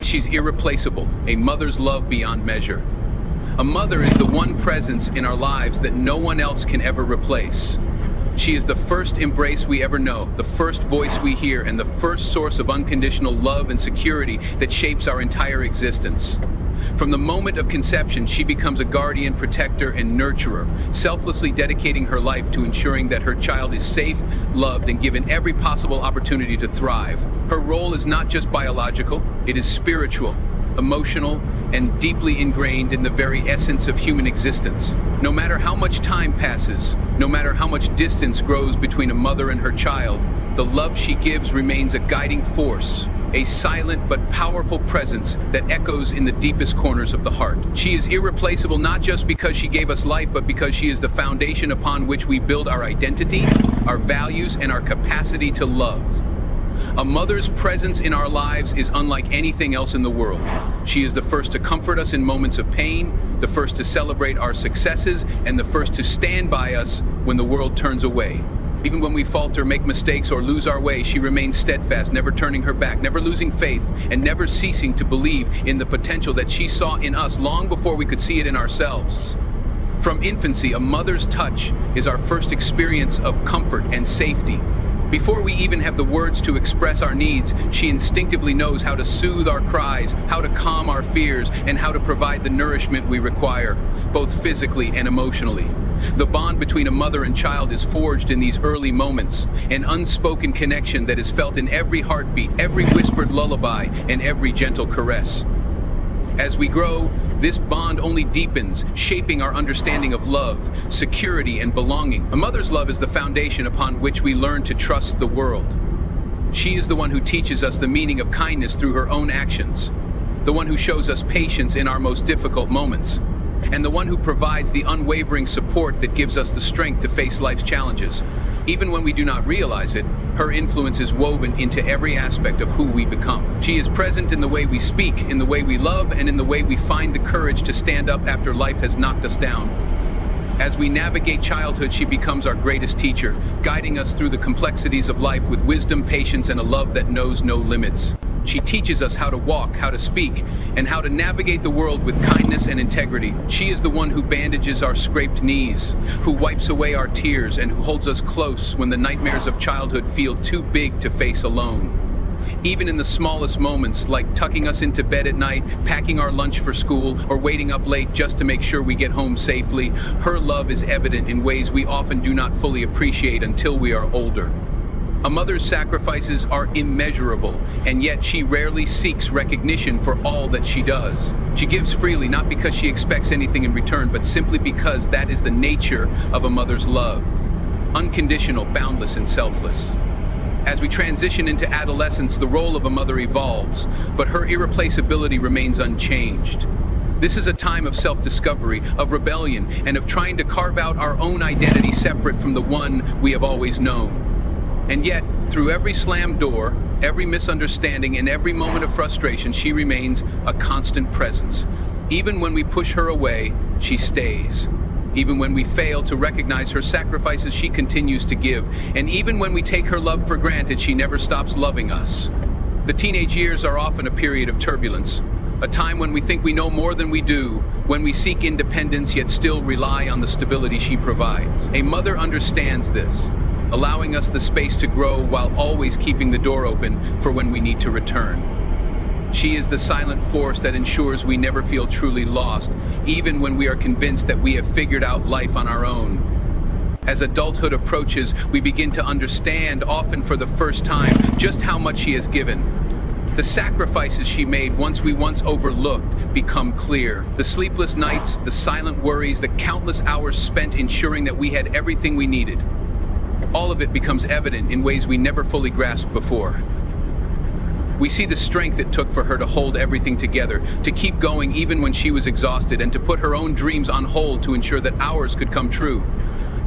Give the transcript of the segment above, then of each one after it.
She's irreplaceable, a mother's love beyond measure. A mother is the one presence in our lives that no one else can ever replace. She is the first embrace we ever know, the first voice we hear, and the first source of unconditional love and security that shapes our entire existence. From the moment of conception, she becomes a guardian, protector, and nurturer, selflessly dedicating her life to ensuring that her child is safe, loved, and given every possible opportunity to thrive. Her role is not just biological, it is spiritual, emotional, and deeply ingrained in the very essence of human existence. No matter how much time passes, no matter how much distance grows between a mother and her child, the love she gives remains a guiding force, a silent but powerful presence that echoes in the deepest corners of the heart. She is irreplaceable not just because she gave us life, but because she is the foundation upon which we build our identity, our values, and our capacity to love. A mother's presence in our lives is unlike anything else in the world. She is the first to comfort us in moments of pain, the first to celebrate our successes, and the first to stand by us when the world turns away. Even when we falter, make mistakes, or lose our way, she remains steadfast, never turning her back, never losing faith, and never ceasing to believe in the potential that she saw in us long before we could see it in ourselves. From infancy, a mother's touch is our first experience of comfort and safety. Before we even have the words to express our needs, she instinctively knows how to soothe our cries, how to calm our fears, and how to provide the nourishment we require, both physically and emotionally. The bond between a mother and child is forged in these early moments, an unspoken connection that is felt in every heartbeat, every whispered lullaby, and every gentle caress. As we grow, this bond only deepens, shaping our understanding of love, security, and belonging. A mother's love is the foundation upon which we learn to trust the world. She is the one who teaches us the meaning of kindness through her own actions, the one who shows us patience in our most difficult moments, and the one who provides the unwavering support that gives us the strength to face life's challenges. Even when we do not realize it, her influence is woven into every aspect of who we become. She is present in the way we speak, in the way we love, and in the way we find the courage to stand up after life has knocked us down. As we navigate childhood, she becomes our greatest teacher, guiding us through the complexities of life with wisdom, patience, and a love that knows no limits. She teaches us how to walk, how to speak, and how to navigate the world with kindness and integrity. She is the one who bandages our scraped knees, who wipes away our tears, and who holds us close when the nightmares of childhood feel too big to face alone. Even in the smallest moments, like tucking us into bed at night, packing our lunch for school, or waiting up late just to make sure we get home safely, her love is evident in ways we often do not fully appreciate until we are older. A mother's sacrifices are immeasurable, and yet she rarely seeks recognition for all that she does. She gives freely, not because she expects anything in return, but simply because that is the nature of a mother's love. Unconditional, boundless, and selfless. As we transition into adolescence, the role of a mother evolves, but her irreplaceability remains unchanged. This is a time of self-discovery, of rebellion, and of trying to carve out our own identity separate from the one we have always known. And yet, through every slammed door, every misunderstanding, and every moment of frustration, she remains a constant presence. Even when we push her away, she stays. Even when we fail to recognize her sacrifices, she continues to give. And even when we take her love for granted, she never stops loving us. The teenage years are often a period of turbulence, a time when we think we know more than we do, when we seek independence yet still rely on the stability she provides. A mother understands this, allowing us the space to grow while always keeping the door open for when we need to return. She is the silent force that ensures we never feel truly lost, even when we are convinced that we have figured out life on our own. As adulthood approaches, we begin to understand, often for the first time, just how much she has given. The sacrifices she made once overlooked become clear. The sleepless nights, the silent worries, the countless hours spent ensuring that we had everything we needed. All of it becomes evident in ways we never fully grasped before. We see the strength it took for her to hold everything together, to keep going even when she was exhausted, and to put her own dreams on hold to ensure that ours could come true.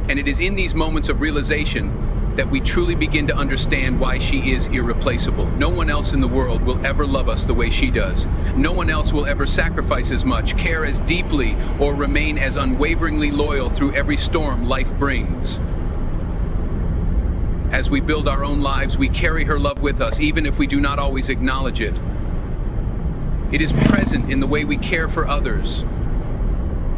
And it is in these moments of realization that we truly begin to understand why she is irreplaceable. No one else in the world will ever love us the way she does. No one else will ever sacrifice as much, care as deeply, or remain as unwaveringly loyal through every storm life brings. As we build our own lives, we carry her love with us, even if we do not always acknowledge it. It is present in the way we care for others,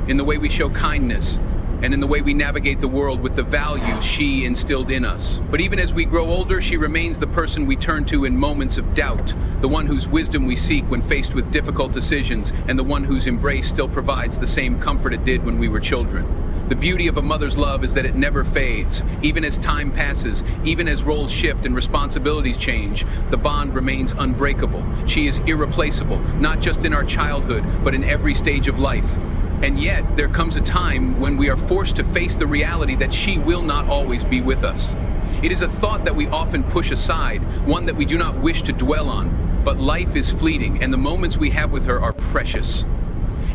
in the way we show kindness, and in the way we navigate the world with the values she instilled in us. But even as we grow older, she remains the person we turn to in moments of doubt, the one whose wisdom we seek when faced with difficult decisions, and the one whose embrace still provides the same comfort it did when we were children. The beauty of a mother's love is that it never fades. Even as time passes, even as roles shift and responsibilities change, the bond remains unbreakable. She is irreplaceable, not just in our childhood, but in every stage of life. And yet, there comes a time when we are forced to face the reality that she will not always be with us. It is a thought that we often push aside, one that we do not wish to dwell on, but life is fleeting and the moments we have with her are precious.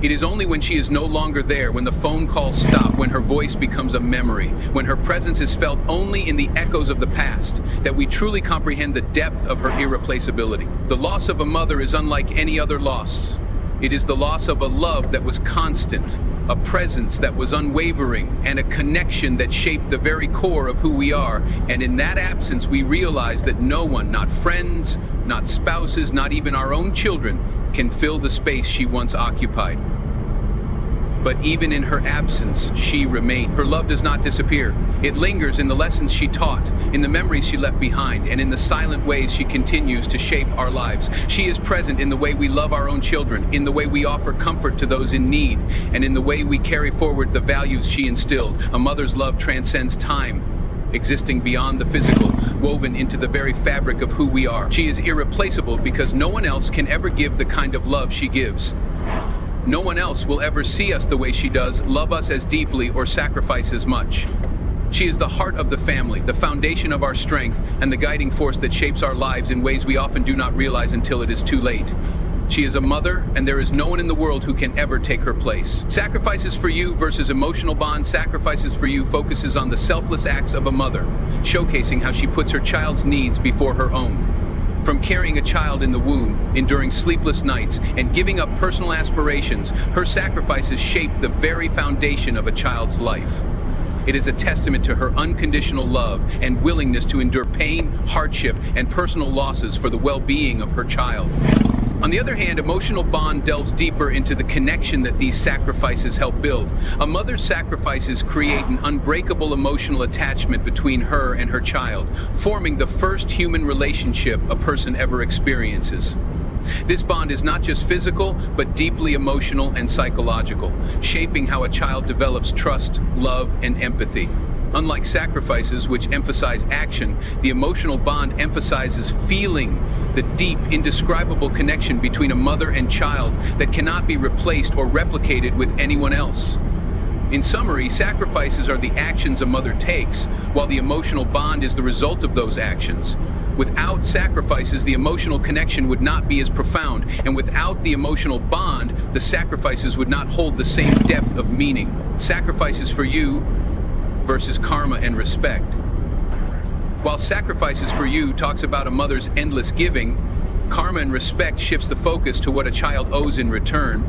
It is only when she is no longer there, when the phone calls stop, when her voice becomes a memory, when her presence is felt only in the echoes of the past, that we truly comprehend the depth of her irreplaceability. The loss of a mother is unlike any other loss. It is the loss of a love that was constant, a presence that was unwavering, and a connection that shaped the very core of who we are. And in that absence, we realize that no one, not friends, not spouses, not even our own children, can fill the space she once occupied. But even in her absence, she remained. Her love does not disappear. It lingers in the lessons she taught, in the memories she left behind, and in the silent ways she continues to shape our lives. She is present in the way we love our own children, in the way we offer comfort to those in need, and in the way we carry forward the values she instilled. A mother's love transcends time, existing beyond the physical, woven into the very fabric of who we are. She is irreplaceable because no one else can ever give the kind of love she gives. No one else will ever see us the way she does, love us as deeply, or sacrifice as much. She is the heart of the family, the foundation of our strength, and the guiding force that shapes our lives in ways we often do not realize until it is too late. She is a mother, and there is no one in the world who can ever take her place. Sacrifices for You versus Emotional Bond. Sacrifices for You focuses on the selfless acts of a mother, showcasing how she puts her child's needs before her own. From carrying a child in the womb, enduring sleepless nights, and giving up personal aspirations, her sacrifices shape the very foundation of a child's life. It is a testament to her unconditional love and willingness to endure pain, hardship, and personal losses for the well-being of her child. On the other hand, Emotional Bond delves deeper into the connection that these sacrifices help build. A mother's sacrifices create an unbreakable emotional attachment between her and her child, forming the first human relationship a person ever experiences. This bond is not just physical, but deeply emotional and psychological, shaping how a child develops trust, love, and empathy. Unlike sacrifices, which emphasize action, the emotional bond emphasizes feeling, the deep, indescribable connection between a mother and child that cannot be replaced or replicated with anyone else. In summary, sacrifices are the actions a mother takes, while the emotional bond is the result of those actions. Without sacrifices, the emotional connection would not be as profound, and without the emotional bond, the sacrifices would not hold the same depth of meaning. Sacrifices for You versus Karma and Respect. While Sacrifices for You talks about a mother's endless giving, Karma and Respect shifts the focus to what a child owes in return.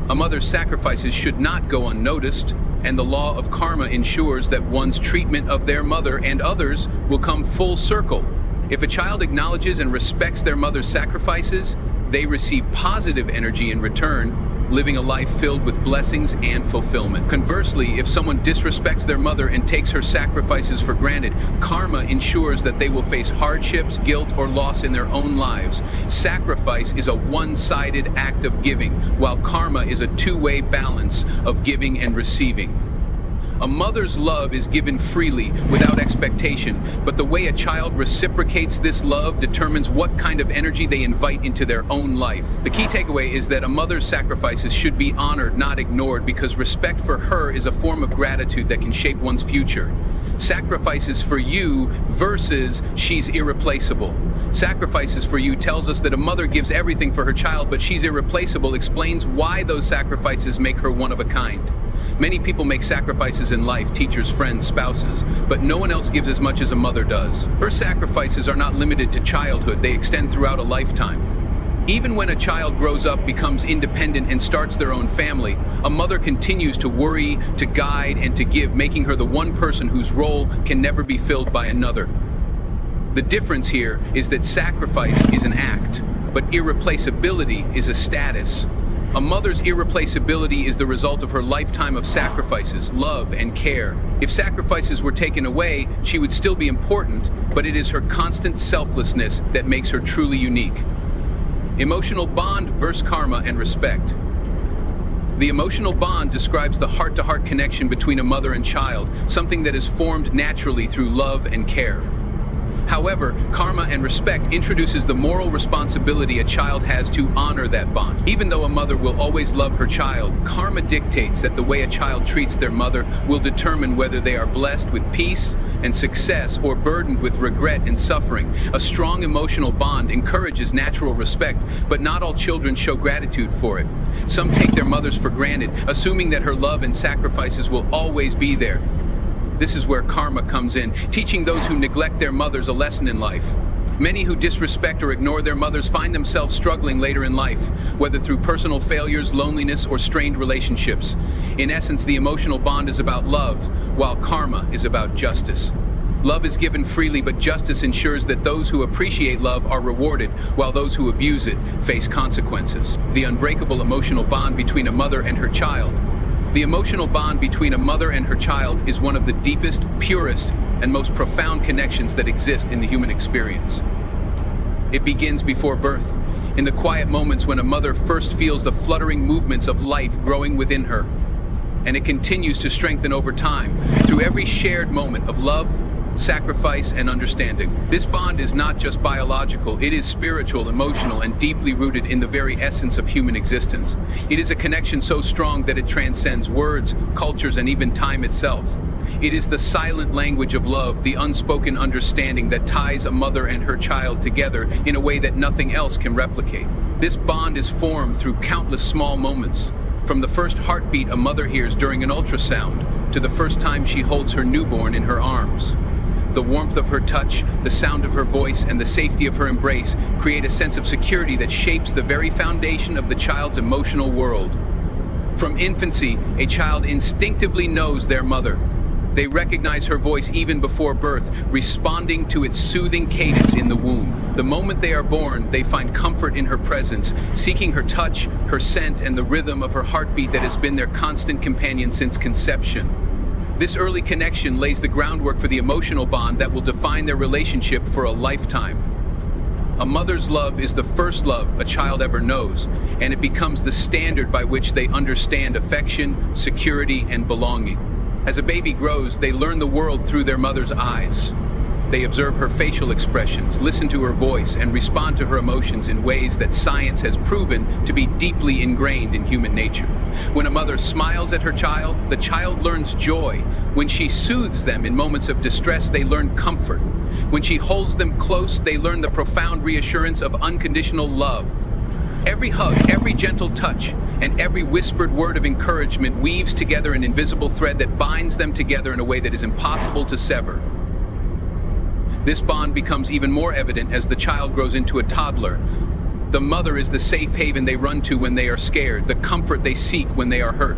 A mother's sacrifices should not go unnoticed, and the law of karma ensures that one's treatment of their mother and others will come full circle. If a child acknowledges and respects their mother's sacrifices, they receive positive energy in return, living a life filled with blessings and fulfillment. Conversely, if someone disrespects their mother and takes her sacrifices for granted, karma ensures that they will face hardships, guilt, or loss in their own lives. Sacrifice is a one-sided act of giving, while karma is a two-way balance of giving and receiving. A mother's love is given freely, without expectation, but the way a child reciprocates this love determines what kind of energy they invite into their own life. The key takeaway is that a mother's sacrifices should be honored, not ignored, because respect for her is a form of gratitude that can shape one's future. Sacrifices for You versus She's Irreplaceable. Sacrifices for You tells us that a mother gives everything for her child, but she's irreplaceable explains why those sacrifices make her one of a kind. Many people make sacrifices in life, teachers, friends, spouses, but no one else gives as much as a mother does. Her sacrifices are not limited to childhood, they extend throughout a lifetime. Even when a child grows up, becomes independent, and starts their own family, a mother continues to worry, to guide, and to give, making her the one person whose role can never be filled by another. The difference here is that sacrifice is an act, but irreplaceability is a status. A mother's irreplaceability is the result of her lifetime of sacrifices, love, and care. If sacrifices were taken away, she would still be important, but it is her constant selflessness that makes her truly unique. Emotional bond versus karma and respect. The emotional bond describes the heart-to-heart connection between a mother and child, something that is formed naturally through love and care. However, karma and respect introduces the moral responsibility a child has to honor that bond. Even though a mother will always love her child, karma dictates that the way a child treats their mother will determine whether they are blessed with peace and success or burdened with regret and suffering. A strong emotional bond encourages natural respect, but not all children show gratitude for it. Some take their mothers for granted, assuming that her love and sacrifices will always be there. This is where karma comes in, teaching those who neglect their mothers a lesson in life. Many who disrespect or ignore their mothers find themselves struggling later in life, whether through personal failures, loneliness, or strained relationships. In essence, the emotional bond is about love, while karma is about justice. Love is given freely, but justice ensures that those who appreciate love are rewarded, while those who abuse it face consequences. The unbreakable emotional bond between a mother and her child. The emotional bond between a mother and her child is one of the deepest, purest, and most profound connections that exist in the human experience. It begins before birth, in the quiet moments when a mother first feels the fluttering movements of life growing within her. And it continues to strengthen over time, through every shared moment of love, sacrifice, and understanding. This bond is not just biological, it is spiritual, emotional, and deeply rooted in the very essence of human existence. It is a connection so strong that it transcends words, cultures, and even time itself. It is the silent language of love, the unspoken understanding that ties a mother and her child together in a way that nothing else can replicate. This bond is formed through countless small moments, from the first heartbeat a mother hears during an ultrasound to the first time she holds her newborn in her arms. The warmth of her touch, the sound of her voice, and the safety of her embrace create a sense of security that shapes the very foundation of the child's emotional world. From infancy, a child instinctively knows their mother. They recognize her voice even before birth, responding to its soothing cadence in the womb. The moment they are born, they find comfort in her presence, seeking her touch, her scent, and the rhythm of her heartbeat that has been their constant companion since conception. This early connection lays the groundwork for the emotional bond that will define their relationship for a lifetime. A mother's love is the first love a child ever knows, and it becomes the standard by which they understand affection, security, and belonging. As a baby grows, they learn the world through their mother's eyes. They observe her facial expressions, listen to her voice, and respond to her emotions in ways that science has proven to be deeply ingrained in human nature. When a mother smiles at her child, the child learns joy. When she soothes them in moments of distress, they learn comfort. When she holds them close, they learn the profound reassurance of unconditional love. Every hug, every gentle touch, and every whispered word of encouragement weaves together an invisible thread that binds them together in a way that is impossible to sever. This bond becomes even more evident as the child grows into a toddler. The mother is the safe haven they run to when they are scared, the comfort they seek when they are hurt,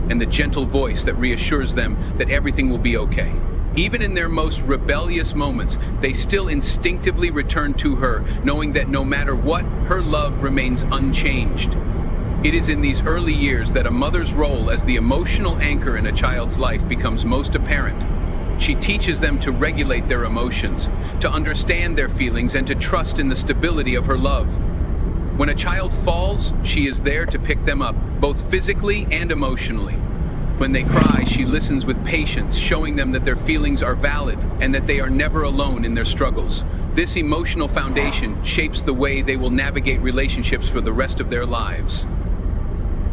and the gentle voice that reassures them that everything will be okay. Even in their most rebellious moments, they still instinctively return to her, knowing that no matter what, her love remains unchanged. It is in these early years that a mother's role as the emotional anchor in a child's life becomes most apparent. She teaches them to regulate their emotions, to understand their feelings, and to trust in the stability of her love. When a child falls, she is there to pick them up, both physically and emotionally. When they cry, she listens with patience, showing them that their feelings are valid and that they are never alone in their struggles. This emotional foundation shapes the way they will navigate relationships for the rest of their lives.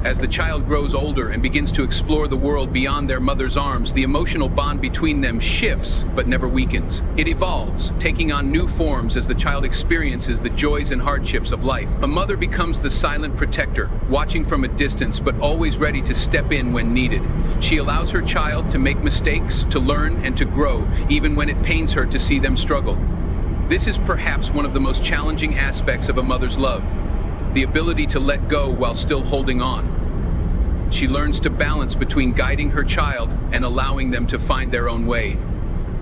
As the child grows older and begins to explore the world beyond their mother's arms, the emotional bond between them shifts but never weakens. It evolves, taking on new forms as the child experiences the joys and hardships of life. A mother becomes the silent protector, watching from a distance but always ready to step in when needed. She allows her child to make mistakes, to learn, and to grow, even when it pains her to see them struggle. This is perhaps one of the most challenging aspects of a mother's love, the ability to let go while still holding on. She learns to balance between guiding her child and allowing them to find their own way.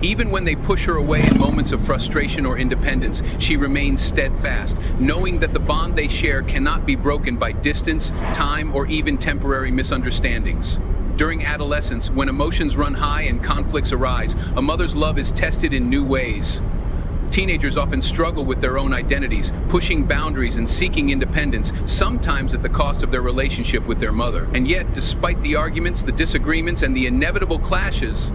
Even when they push her away in moments of frustration or independence, she remains steadfast, knowing that the bond they share cannot be broken by distance, time, or even temporary misunderstandings. During adolescence, when emotions run high and conflicts arise, a mother's love is tested in new ways. Teenagers often struggle with their own identities, pushing boundaries and seeking independence, sometimes at the cost of their relationship with their mother. And yet, despite the arguments, the disagreements, and the inevitable clashes,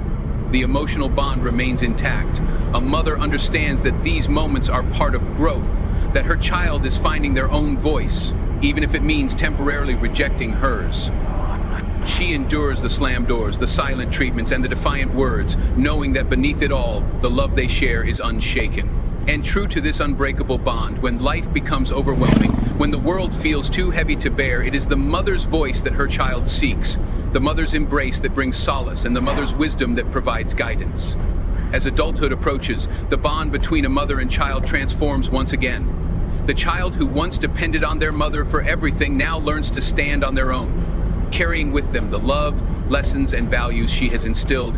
the emotional bond remains intact. A mother understands that these moments are part of growth, that her child is finding their own voice, even if it means temporarily rejecting hers. She endures the slam doors, the silent treatments, and the defiant words, knowing that beneath it all, the love they share is unshaken. And true to this unbreakable bond, when life becomes overwhelming, when the world feels too heavy to bear, it is the mother's voice that her child seeks, the mother's embrace that brings solace, and the mother's wisdom that provides guidance. As adulthood approaches, the bond between a mother and child transforms once again. The child who once depended on their mother for everything now learns to stand on their own, carrying with them the love, lessons, and values she has instilled.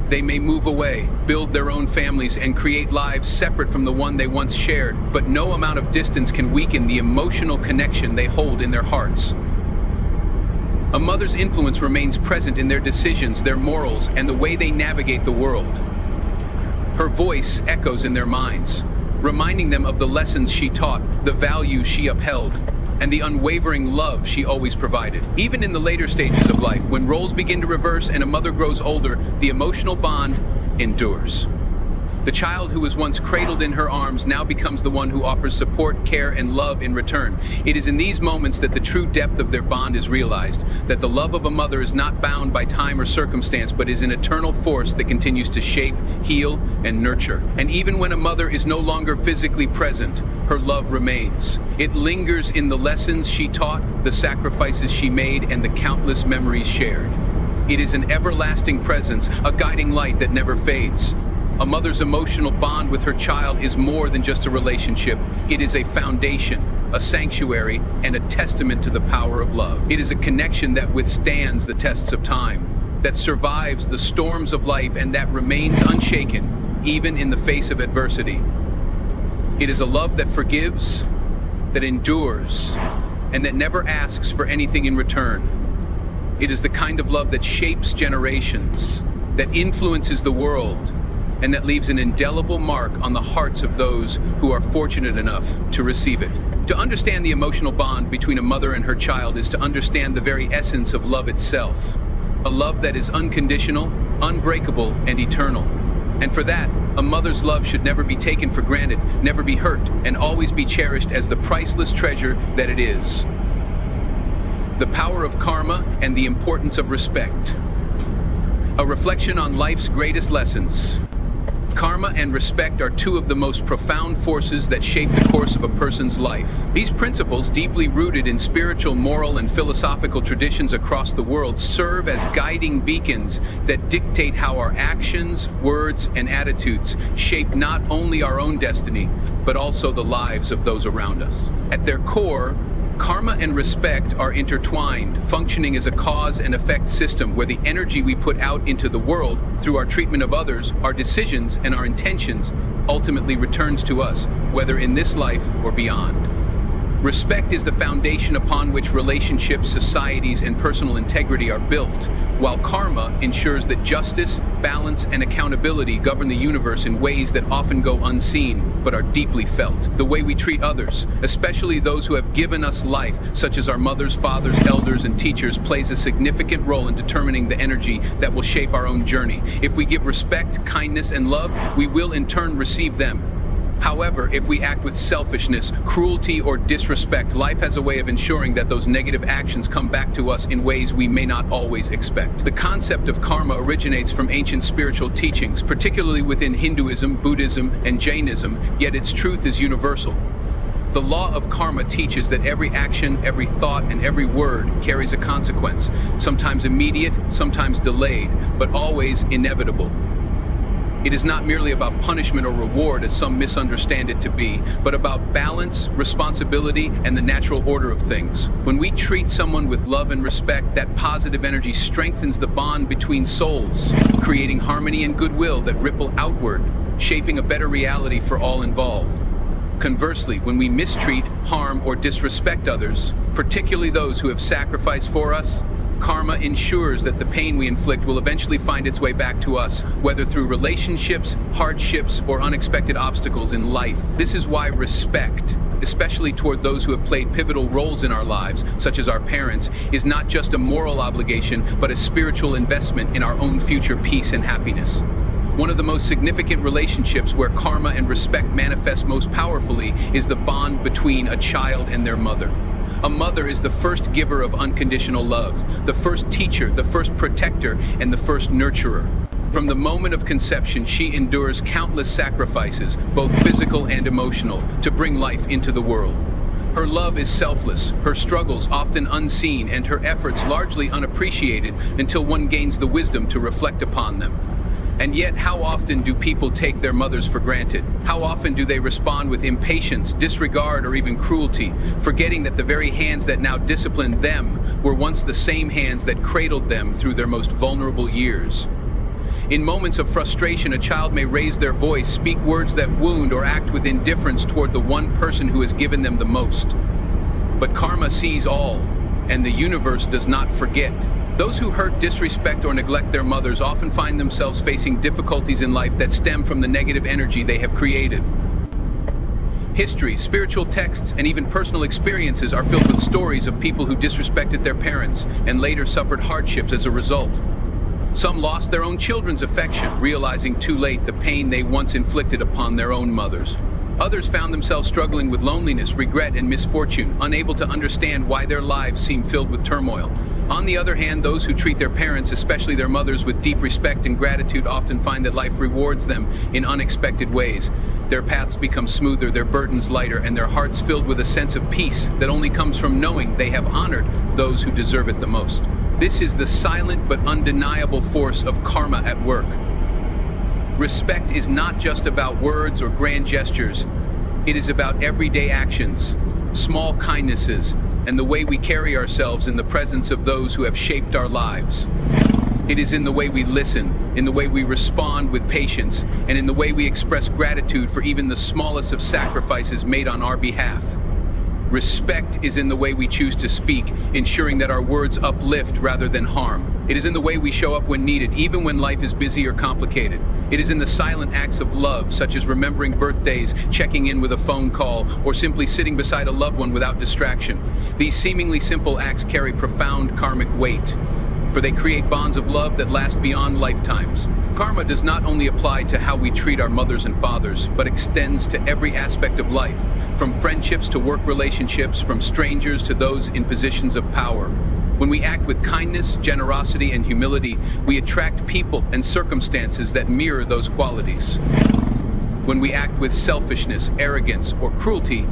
They may move away, build their own families, and create lives separate from the one they once shared, but no amount of distance can weaken the emotional connection they hold in their hearts. A mother's influence remains present in their decisions, their morals, and the way they navigate the world. Her voice echoes in their minds, reminding them of the lessons she taught, the values she upheld, and the unwavering love she always provided. Even in the later stages of life, when roles begin to reverse and a mother grows older, the emotional bond endures. The child who was once cradled in her arms now becomes the one who offers support, care, and love in return. It is in these moments that the true depth of their bond is realized, that the love of a mother is not bound by time or circumstance, but is an eternal force that continues to shape, heal, and nurture. And even when a mother is no longer physically present, her love remains. It lingers in the lessons she taught, the sacrifices she made, and the countless memories shared. It is an everlasting presence, a guiding light that never fades. A mother's emotional bond with her child is more than just a relationship. It is a foundation, a sanctuary, and a testament to the power of love. It is a connection that withstands the tests of time, that survives the storms of life, and that remains unshaken, even in the face of adversity. It is a love that forgives, that endures, and that never asks for anything in return. It is the kind of love that shapes generations, that influences the world, and that leaves an indelible mark on the hearts of those who are fortunate enough to receive it. To understand the emotional bond between a mother and her child is to understand the very essence of love itself. A love that is unconditional, unbreakable, and eternal. And for that, a mother's love should never be taken for granted, never be hurt, and always be cherished as the priceless treasure that it is. The power of karma and the importance of respect. A reflection on life's greatest lessons. Karma and respect are two of the most profound forces that shape the course of a person's life. These principles, deeply rooted in spiritual, moral, and philosophical traditions across the world, serve as guiding beacons that dictate how our actions, words, and attitudes shape not only our own destiny, but also the lives of those around us. At their core, karma and respect are intertwined, functioning as a cause and effect system where the energy we put out into the world through our treatment of others, our decisions, and our intentions ultimately returns to us, whether in this life or beyond. Respect is the foundation upon which relationships, societies, and personal integrity are built, while karma ensures that justice, balance, and accountability govern the universe in ways that often go unseen but are deeply felt. The way we treat others, especially those who have given us life, such as our mothers, fathers, elders, and teachers, plays a significant role in determining the energy that will shape our own journey. If we give respect, kindness, and love, we will in turn receive them. However, if we act with selfishness, cruelty, or disrespect, life has a way of ensuring that those negative actions come back to us in ways we may not always expect. The concept of karma originates from ancient spiritual teachings, particularly within Hinduism, Buddhism, and Jainism, yet its truth is universal. The law of karma teaches that every action, every thought, and every word carries a consequence, sometimes immediate, sometimes delayed, but always inevitable. It is not merely about punishment or reward, as some misunderstand it to be, but about balance, responsibility, and the natural order of things. When we treat someone with love and respect, that positive energy strengthens the bond between souls, creating harmony and goodwill that ripple outward, shaping a better reality for all involved. Conversely, when we mistreat, harm, or disrespect others, particularly those who have sacrificed for us, karma ensures that the pain we inflict will eventually find its way back to us, whether through relationships, hardships, or unexpected obstacles in life. This is why respect, especially toward those who have played pivotal roles in our lives, such as our parents, is not just a moral obligation, but a spiritual investment in our own future peace and happiness. One of the most significant relationships where karma and respect manifest most powerfully is the bond between a child and their mother. A mother is the first giver of unconditional love, the first teacher, the first protector, and the first nurturer. From the moment of conception, she endures countless sacrifices, both physical and emotional, to bring life into the world. Her love is selfless, her struggles often unseen, and her efforts largely unappreciated until one gains the wisdom to reflect upon them. And yet, how often do people take their mothers for granted? How often do they respond with impatience, disregard, or even cruelty, forgetting that the very hands that now disciplined them were once the same hands that cradled them through their most vulnerable years? In moments of frustration, a child may raise their voice, speak words that wound, or act with indifference toward the one person who has given them the most. But karma sees all, and the universe does not forget. Those who hurt, disrespect, or neglect their mothers often find themselves facing difficulties in life that stem from the negative energy they have created. History, spiritual texts, and even personal experiences are filled with stories of people who disrespected their parents and later suffered hardships as a result. Some lost their own children's affection, realizing too late the pain they once inflicted upon their own mothers. Others found themselves struggling with loneliness, regret, and misfortune, unable to understand why their lives seem filled with turmoil. On the other hand, those who treat their parents, especially their mothers, with deep respect and gratitude often find that life rewards them in unexpected ways. Their paths become smoother, their burdens lighter, and their hearts filled with a sense of peace that only comes from knowing they have honored those who deserve it the most. This is the silent but undeniable force of karma at work. Respect is not just about words or grand gestures. It is about everyday actions, small kindnesses, and the way we carry ourselves in the presence of those who have shaped our lives. It is in the way we listen, in the way we respond with patience, and in the way we express gratitude for even the smallest of sacrifices made on our behalf. Respect is in the way we choose to speak, ensuring that our words uplift rather than harm. It is in the way we show up when needed, even when life is busy or complicated. It is in the silent acts of love, such as remembering birthdays, checking in with a phone call, or simply sitting beside a loved one without distraction. These seemingly simple acts carry profound karmic weight, for they create bonds of love that last beyond lifetimes. Karma does not only apply to how we treat our mothers and fathers, but extends to every aspect of life, from friendships to work relationships, from strangers to those in positions of power. When we act with kindness, generosity, and humility, we attract people and circumstances that mirror those qualities. When we act with selfishness, arrogance, or cruelty,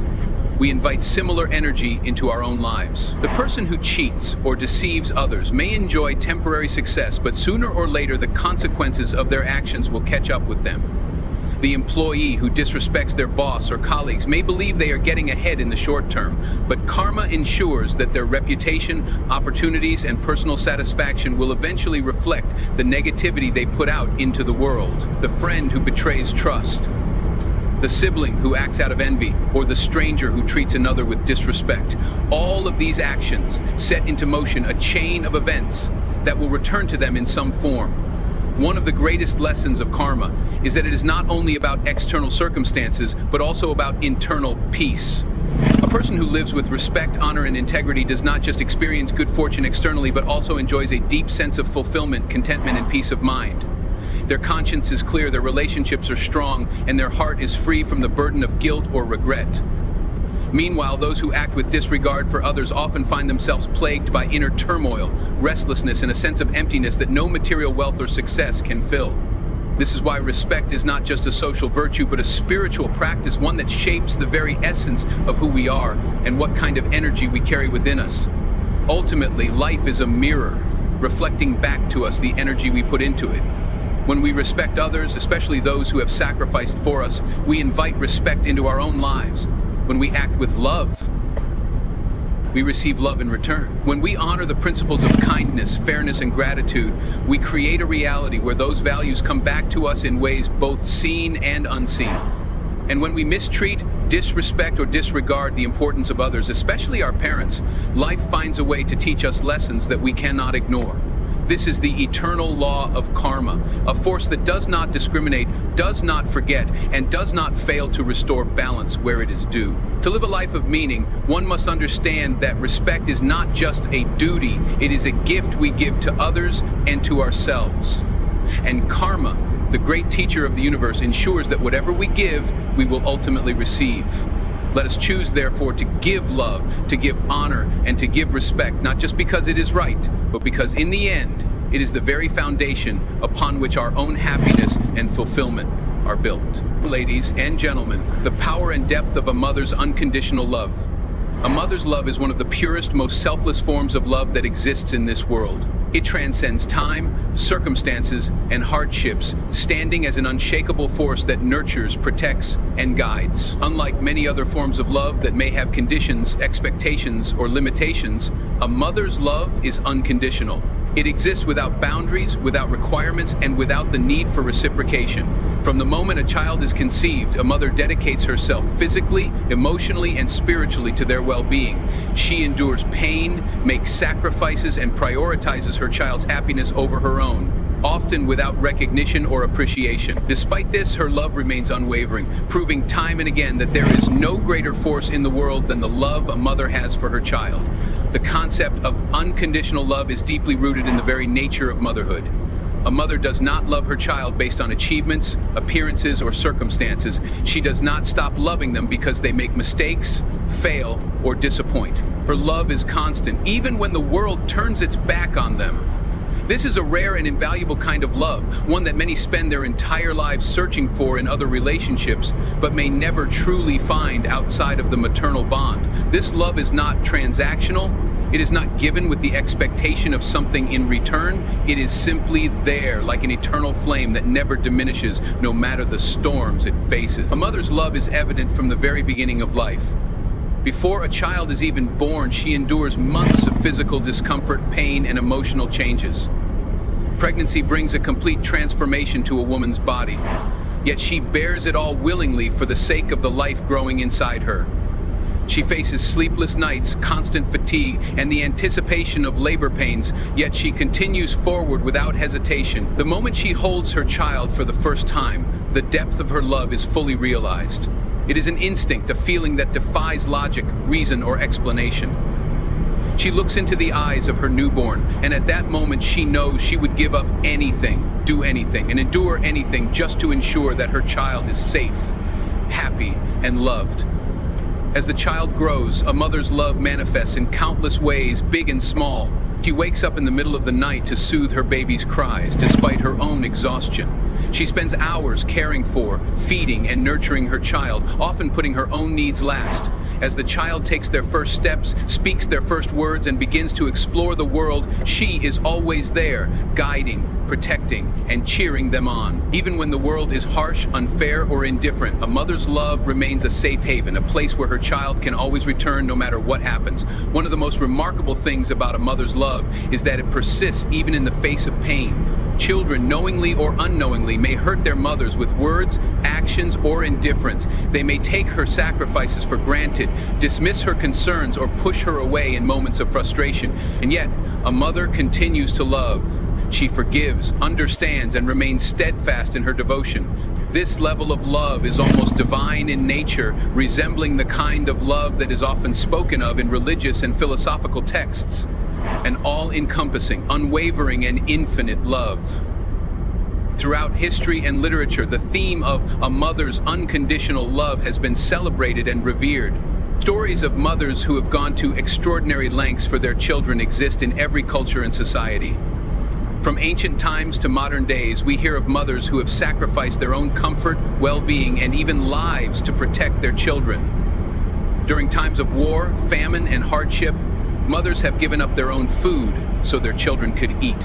we invite similar energy into our own lives. The person who cheats or deceives others may enjoy temporary success, but sooner or later the consequences of their actions will catch up with them. The employee who disrespects their boss or colleagues may believe they are getting ahead in the short term, but karma ensures that their reputation, opportunities, and personal satisfaction will eventually reflect the negativity they put out into the world. The friend who betrays trust, the sibling who acts out of envy, or the stranger who treats another with disrespect. All of these actions set into motion a chain of events that will return to them in some form. One of the greatest lessons of karma is that it is not only about external circumstances, but also about internal peace. A person who lives with respect, honor, and integrity does not just experience good fortune externally, but also enjoys a deep sense of fulfillment, contentment, and peace of mind. Their conscience is clear, their relationships are strong, and their heart is free from the burden of guilt or regret. Meanwhile, those who act with disregard for others often find themselves plagued by inner turmoil, restlessness, and a sense of emptiness that no material wealth or success can fill. This is why respect is not just a social virtue, but a spiritual practice, one that shapes the very essence of who we are and what kind of energy we carry within us. Ultimately, life is a mirror, reflecting back to us the energy we put into it. When we respect others, especially those who have sacrificed for us, we invite respect into our own lives. When we act with love, we receive love in return. When we honor the principles of kindness, fairness, and gratitude, we create a reality where those values come back to us in ways both seen and unseen. And when we mistreat, disrespect, or disregard the importance of others, especially our parents, life finds a way to teach us lessons that we cannot ignore. This is the eternal law of karma, a force that does not discriminate, does not forget, and does not fail to restore balance where it is due. To live a life of meaning, one must understand that respect is not just a duty, it is a gift we give to others and to ourselves. And karma, the great teacher of the universe, ensures that whatever we give, we will ultimately receive. Let us choose, therefore, to give love, to give honor, and to give respect, not just because it is right, but because in the end, it is the very foundation upon which our own happiness and fulfillment are built. Ladies and gentlemen, the power and depth of a mother's unconditional love. A mother's love is one of the purest, most selfless forms of love that exists in this world. It transcends time, circumstances, and hardships, standing as an unshakable force that nurtures, protects, and guides. Unlike many other forms of love that may have conditions, expectations, or limitations, a mother's love is unconditional. It exists without boundaries, without requirements, and without the need for reciprocation. From the moment a child is conceived, a mother dedicates herself physically, emotionally, and spiritually to their well-being. She endures pain, makes sacrifices, and prioritizes her child's happiness over her own, often without recognition or appreciation. Despite this, her love remains unwavering, proving time and again that there is no greater force in the world than the love a mother has for her child. The concept of unconditional love is deeply rooted in the very nature of motherhood. A mother does not love her child based on achievements, appearances, or circumstances. She does not stop loving them because they make mistakes, fail, or disappoint. Her love is constant, even when the world turns its back on them. This is a rare and invaluable kind of love, one that many spend their entire lives searching for in other relationships, but may never truly find outside of the maternal bond. This love is not transactional. It is not given with the expectation of something in return. It is simply there, like an eternal flame that never diminishes, no matter the storms it faces. A mother's love is evident from the very beginning of life. Before a child is even born, she endures months of physical discomfort, pain, and emotional changes. Pregnancy brings a complete transformation to a woman's body, yet she bears it all willingly for the sake of the life growing inside her. She faces sleepless nights, constant fatigue, and the anticipation of labor pains, yet she continues forward without hesitation. The moment she holds her child for the first time, the depth of her love is fully realized. It is an instinct, a feeling that defies logic, reason, or explanation. She looks into the eyes of her newborn, and at that moment she knows she would give up anything, do anything, and endure anything just to ensure that her child is safe, happy, and loved. As the child grows, a mother's love manifests in countless ways, big and small. She wakes up in the middle of the night to soothe her baby's cries, despite her own exhaustion. She spends hours caring for, feeding, and nurturing her child, often putting her own needs last. As the child takes their first steps, speaks their first words, and begins to explore the world, she is always there, guiding, protecting, and cheering them on. Even when the world is harsh, unfair, or indifferent, a mother's love remains a safe haven, a place where her child can always return no matter what happens. One of the most remarkable things about a mother's love is that it persists even in the face of pain. Children, knowingly or unknowingly, may hurt their mothers with words, actions, or indifference. They may take her sacrifices for granted, dismiss her concerns, or push her away in moments of frustration. And yet, a mother continues to love. She forgives, understands, and remains steadfast in her devotion. This level of love is almost divine in nature, resembling the kind of love that is often spoken of in religious and philosophical texts. An all-encompassing, unwavering, and infinite love. Throughout history and literature, the theme of a mother's unconditional love has been celebrated and revered. Stories of mothers who have gone to extraordinary lengths for their children exist in every culture and society. From ancient times to modern days, we hear of mothers who have sacrificed their own comfort, well-being, and even lives to protect their children. During times of war, famine, and hardship, mothers have given up their own food so their children could eat.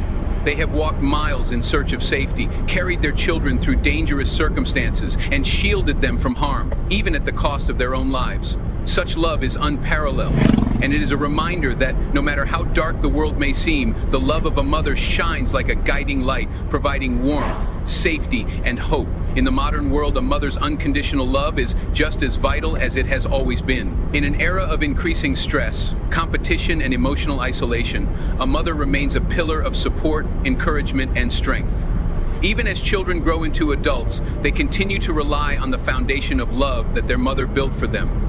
They have walked miles in search of safety, carried their children through dangerous circumstances, and shielded them from harm, even at the cost of their own lives. Such love is unparalleled, and it is a reminder that no matter how dark the world may seem, the love of a mother shines like a guiding light, providing warmth, safety, and hope. In the modern world, a mother's unconditional love is just as vital as it has always been. In an era of increasing stress, competition, and emotional isolation, a mother remains a pillar of support, encouragement, and strength. Even as children grow into adults, they continue to rely on the foundation of love that their mother built for them.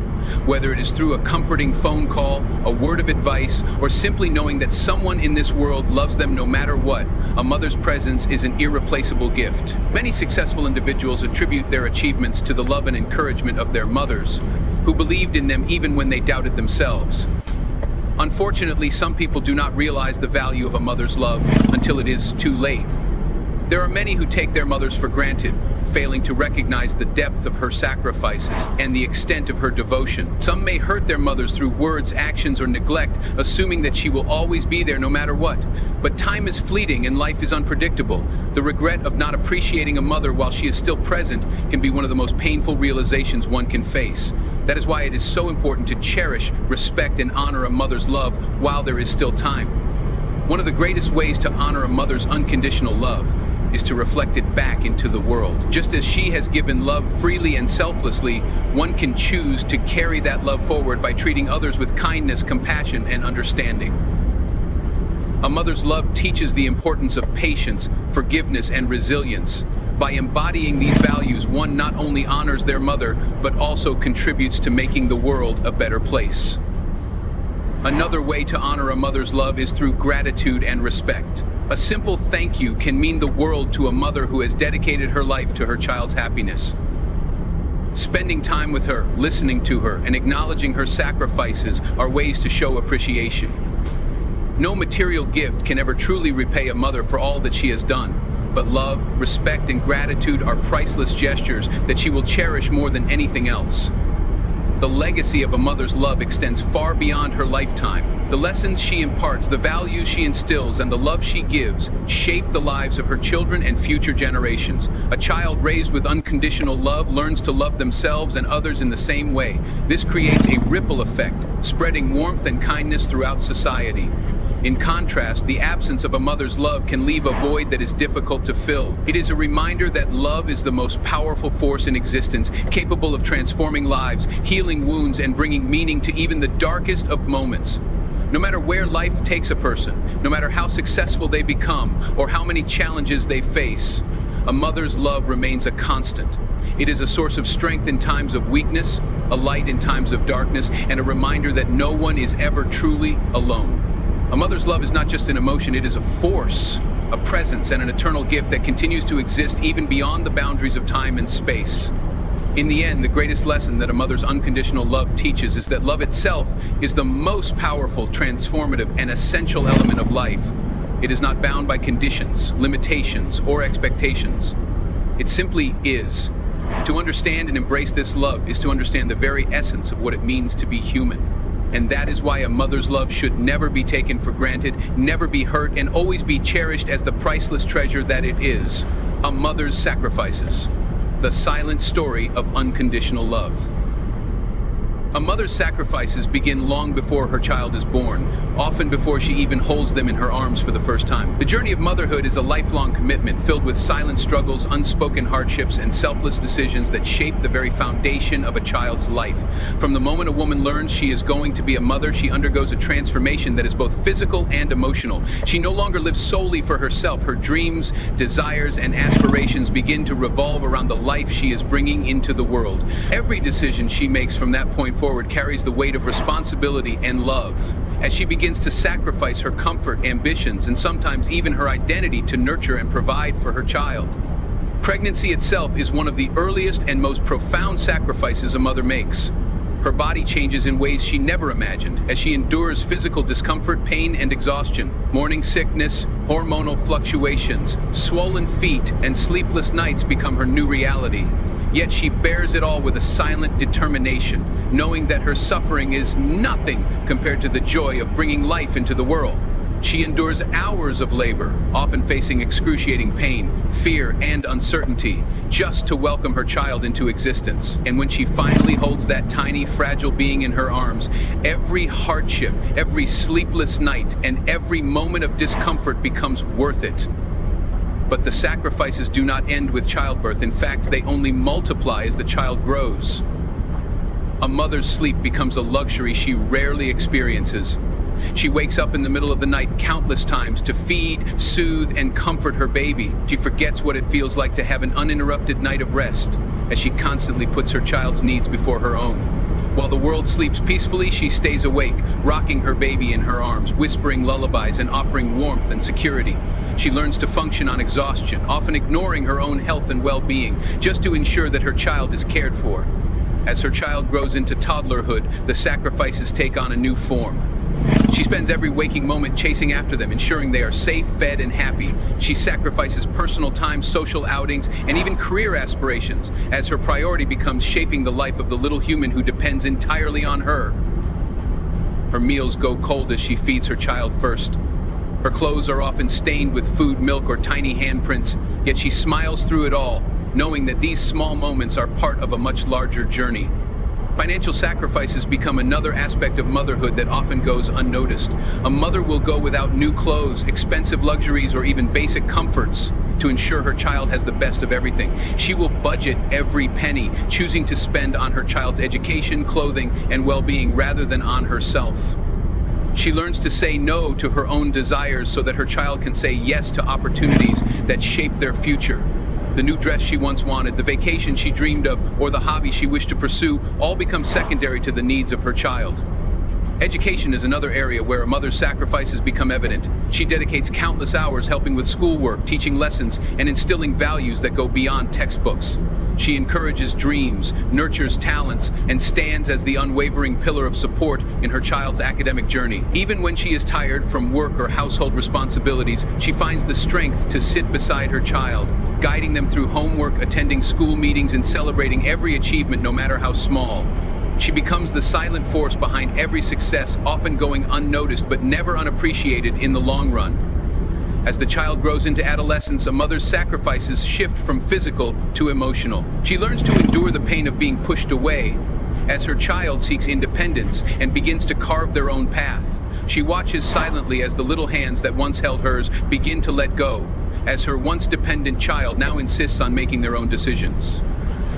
Whether it is through a comforting phone call, a word of advice, or simply knowing that someone in this world loves them no matter what, a mother's presence is an irreplaceable gift. Many successful individuals attribute their achievements to the love and encouragement of their mothers, who believed in them even when they doubted themselves. Unfortunately, some people do not realize the value of a mother's love until it is too late. There are many who take their mothers for granted, failing to recognize the depth of her sacrifices and the extent of her devotion. Some may hurt their mothers through words, actions, or neglect, assuming that she will always be there no matter what. But time is fleeting and life is unpredictable. The regret of not appreciating a mother while she is still present can be one of the most painful realizations one can face. That is why it is so important to cherish, respect, and honor a mother's love while there is still time. One of the greatest ways to honor a mother's unconditional love is to reflect it back into the world. Just as she has given love freely and selflessly, one can choose to carry that love forward by treating others with kindness, compassion, and understanding. A mother's love teaches the importance of patience, forgiveness, and resilience. By embodying these values, one not only honors their mother, but also contributes to making the world a better place. Another way to honor a mother's love is through gratitude and respect. A simple thank you can mean the world to a mother who has dedicated her life to her child's happiness. Spending time with her, listening to her, and acknowledging her sacrifices are ways to show appreciation. No material gift can ever truly repay a mother for all that she has done, but love, respect, and gratitude are priceless gestures that she will cherish more than anything else. The legacy of a mother's love extends far beyond her lifetime. The lessons she imparts, the values she instills, and the love she gives shape the lives of her children and future generations. A child raised with unconditional love learns to love themselves and others in the same way. This creates a ripple effect, spreading warmth and kindness throughout society. In contrast, the absence of a mother's love can leave a void that is difficult to fill. It is a reminder that love is the most powerful force in existence, capable of transforming lives, healing wounds, and bringing meaning to even the darkest of moments. No matter where life takes a person, no matter how successful they become, or how many challenges they face, a mother's love remains a constant. It is a source of strength in times of weakness, a light in times of darkness, and a reminder that no one is ever truly alone. A mother's love is not just an emotion, it is a force, a presence, and an eternal gift that continues to exist even beyond the boundaries of time and space. In the end, the greatest lesson that a mother's unconditional love teaches is that love itself is the most powerful, transformative, and essential element of life. It is not bound by conditions, limitations, or expectations. It simply is. To understand and embrace this love is to understand the very essence of what it means to be human. And that is why a mother's love should never be taken for granted, never be hurt, and always be cherished as the priceless treasure that it is. A mother's sacrifices. The silent story of unconditional love. A mother's sacrifices begin long before her child is born, often before she even holds them in her arms for the first time. The journey of motherhood is a lifelong commitment filled with silent struggles, unspoken hardships, and selfless decisions that shape the very foundation of a child's life. From the moment a woman learns she is going to be a mother, she undergoes a transformation that is both physical and emotional. She no longer lives solely for herself. Her dreams, desires, and aspirations begin to revolve around the life she is bringing into the world. Every decision she makes from that point forward carries the weight of responsibility and love. As she begins to sacrifice her comfort, ambitions, and sometimes even her identity to nurture and provide for her child. Pregnancy itself is one of the earliest and most profound sacrifices a mother makes. Her body changes in ways she never imagined as she endures physical discomfort, pain, and exhaustion. Morning sickness, hormonal fluctuations, swollen feet, and sleepless nights become her new reality. Yet she bears it all with a silent determination, knowing that her suffering is nothing compared to the joy of bringing life into the world. She endures hours of labor, often facing excruciating pain, fear, and uncertainty, just to welcome her child into existence. And when she finally holds that tiny, fragile being in her arms, every hardship, every sleepless night, and every moment of discomfort becomes worth it. But the sacrifices do not end with childbirth. In fact, they only multiply as the child grows. A mother's sleep becomes a luxury she rarely experiences. She wakes up in the middle of the night countless times to feed, soothe, and comfort her baby. She forgets what it feels like to have an uninterrupted night of rest, as she constantly puts her child's needs before her own. While the world sleeps peacefully, she stays awake, rocking her baby in her arms, whispering lullabies and offering warmth and security. She learns to function on exhaustion, often ignoring her own health and well-being, just to ensure that her child is cared for. As her child grows into toddlerhood, the sacrifices take on a new form. She spends every waking moment chasing after them, ensuring they are safe, fed, and happy. She sacrifices personal time, social outings, and even career aspirations, as her priority becomes shaping the life of the little human who depends entirely on her. Her meals go cold as she feeds her child first. Her clothes are often stained with food, milk, or tiny handprints, yet she smiles through it all, knowing that these small moments are part of a much larger journey. Financial sacrifices become another aspect of motherhood that often goes unnoticed. A mother will go without new clothes, expensive luxuries, or even basic comforts to ensure her child has the best of everything. She will budget every penny, choosing to spend on her child's education, clothing, and well-being rather than on herself. She learns to say no to her own desires so that her child can say yes to opportunities that shape their future. The new dress she once wanted, the vacation she dreamed of, or the hobby she wished to pursue all become secondary to the needs of her child. Education is another area where a mother's sacrifices become evident. She dedicates countless hours helping with schoolwork, teaching lessons, and instilling values that go beyond textbooks. She encourages dreams, nurtures talents, and stands as the unwavering pillar of support in her child's academic journey. Even when she is tired from work or household responsibilities, she finds the strength to sit beside her child, guiding them through homework, attending school meetings, and celebrating every achievement, no matter how small. She becomes the silent force behind every success, often going unnoticed but never unappreciated in the long run. As the child grows into adolescence, a mother's sacrifices shift from physical to emotional. She learns to endure the pain of being pushed away as her child seeks independence and begins to carve their own path. She watches silently as the little hands that once held hers begin to let go, as her once dependent child now insists on making their own decisions.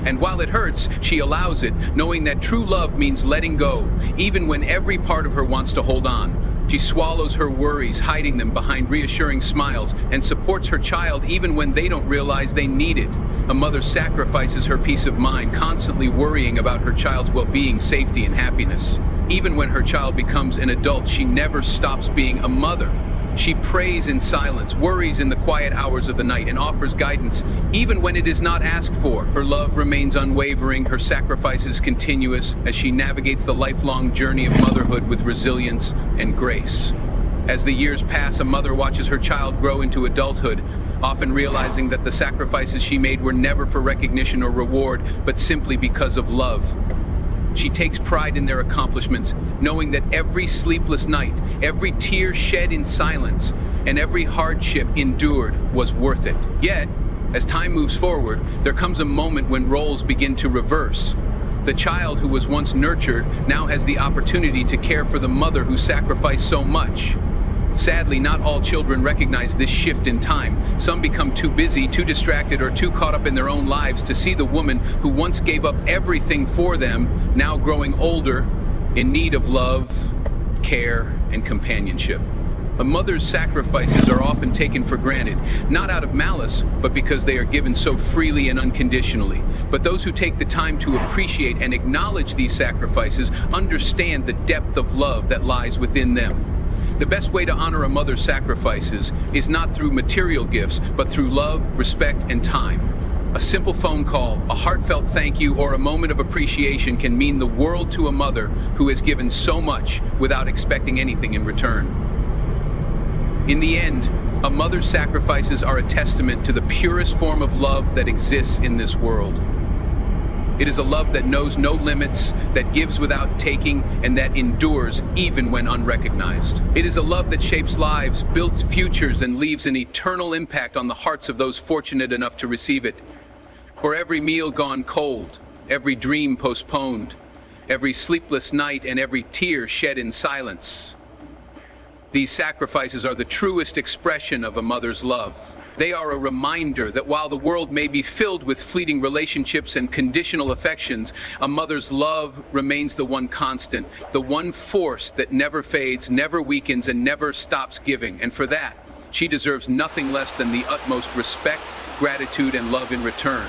And while it hurts, she allows it, knowing that true love means letting go, even when every part of her wants to hold on. She swallows her worries, hiding them behind reassuring smiles, and supports her child even when they don't realize they need it. A mother sacrifices her peace of mind, constantly worrying about her child's well-being, safety, and happiness. Even when her child becomes an adult, she never stops being a mother. She prays in silence, worries in the quiet hours of the night, and offers guidance even when it is not asked for. Her love remains unwavering, her sacrifices continuous as she navigates the lifelong journey of motherhood with resilience and grace. As the years pass, a mother watches her child grow into adulthood, often realizing that the sacrifices she made were never for recognition or reward, but simply because of love. She takes pride in their accomplishments, knowing that every sleepless night, every tear shed in silence, and every hardship endured was worth it. Yet, as time moves forward, there comes a moment when roles begin to reverse. The child who was once nurtured now has the opportunity to care for the mother who sacrificed so much. Sadly, not all children recognize this shift in time. Some become too busy, too distracted, or too caught up in their own lives to see the woman who once gave up everything for them, now growing older, in need of love, care, and companionship. A mother's sacrifices are often taken for granted, not out of malice, but because they are given so freely and unconditionally. But those who take the time to appreciate and acknowledge these sacrifices understand the depth of love that lies within them. The best way to honor a mother's sacrifices is not through material gifts, but through love, respect, and time. A simple phone call, a heartfelt thank you, or a moment of appreciation can mean the world to a mother who has given so much without expecting anything in return. In the end, a mother's sacrifices are a testament to the purest form of love that exists in this world. It is a love that knows no limits, that gives without taking, and that endures even when unrecognized. It is a love that shapes lives, builds futures, and leaves an eternal impact on the hearts of those fortunate enough to receive it. For every meal gone cold, every dream postponed, every sleepless night, and every tear shed in silence, these sacrifices are the truest expression of a mother's love. They are a reminder that while the world may be filled with fleeting relationships and conditional affections, a mother's love remains the one constant, the one force that never fades, never weakens, and never stops giving. And for that, she deserves nothing less than the utmost respect, gratitude, and love in return.